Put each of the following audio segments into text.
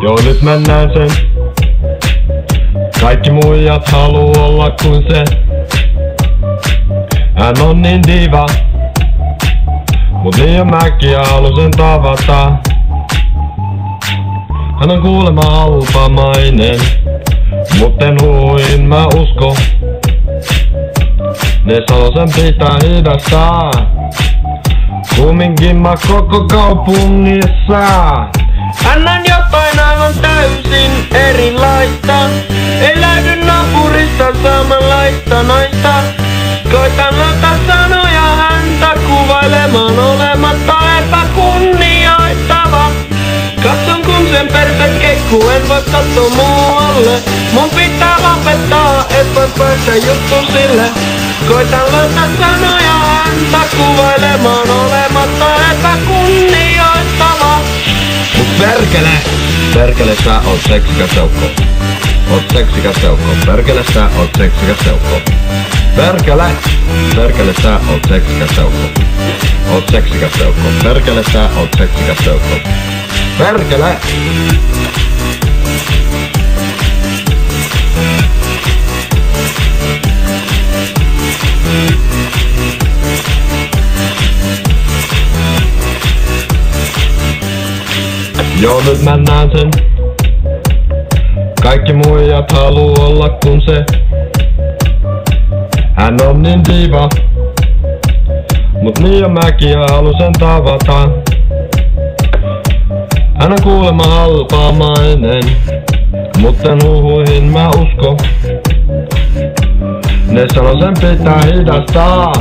Joo, nyt mä näen sen. Kaikki muijat haluu olla kuin se. Hän on niin diva, mut liian mäkin haluun sen tavata. Hän on kuulemma halpamainen, mut en huuin mä usko. Ne sanoo sen pitää hidastaa. Kumminkin mä koko kaupungissa. Hän on jotain aivan täysin erilaista. Ei löydy naapurista samanlaista naista. Koitan laittaa sanoja häntä kuvailemaan olematta epäkunnioittava. Katson kun sen perse keikkuu, en voi katsoa muualle. Mun pitää lopettaa, et voi päästä juttu sille. Koitan laittaa sanoja häntä kuvailemaan olematta epäkunnioittava. Mut perkele sä oot seksikäs seukko. Oot seksikäs seukko. Perkele sä oot seksikäs seukko. Perkele sä oot seksikäs seukko. Oot seksikäs seukko. Perkele sä oot seksikäs seukko. Perkele! Joo, nyt mä näen sen. Kaikki muijat haluu olla kuin se. Hän on niin diva, mut liian mäkin haluun sen tavata. Hän on kuulemma halpamainen, mutta huhuihin mä usko. Ne sanoo sen pitää hidastaa.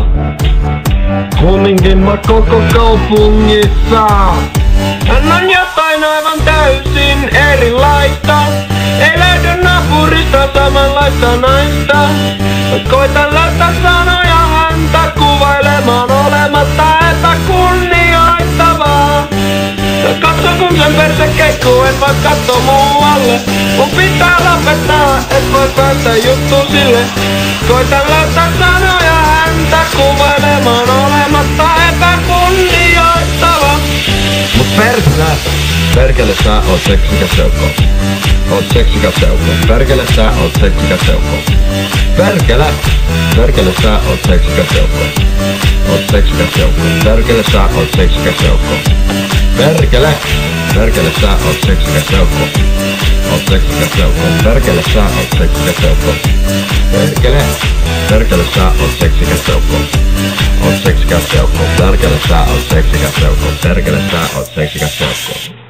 Kumminkin mä koko kaupungissa. Hän on jotain aivan täysin erilaista. Ei löydy naapurista samanlaista naista. Koitan laittaa sanoja häntä kuvailemaan olematta epäkunnioittavaa. Katso kun sen perse keikkuu, et voi katsoa muualle. Mun pitää lopettaa, et voi päästä juttu sille. Koitan laittaa sanoja häntä kuvailemaan olematta epäkunnioittava. Mut perkele sä oot seksikäs seukko. Oot seksikäs seukko. Perkele sä oot seksikäs seukko. Perkele sä oot seksikäs seukko. Oot seksikäs seukko. Perkele sä oot seksikäs seukko. Perkele sä oot seksikäs seukko. Oot seksikäs seukko. Perkele sä oot seksikäs seukko. Perkele sä oot seksikäs seukko. Oot seksikäs seukko. Perkele sä oot seksikäs seukko. Perkele sä oot seksikäs seukko.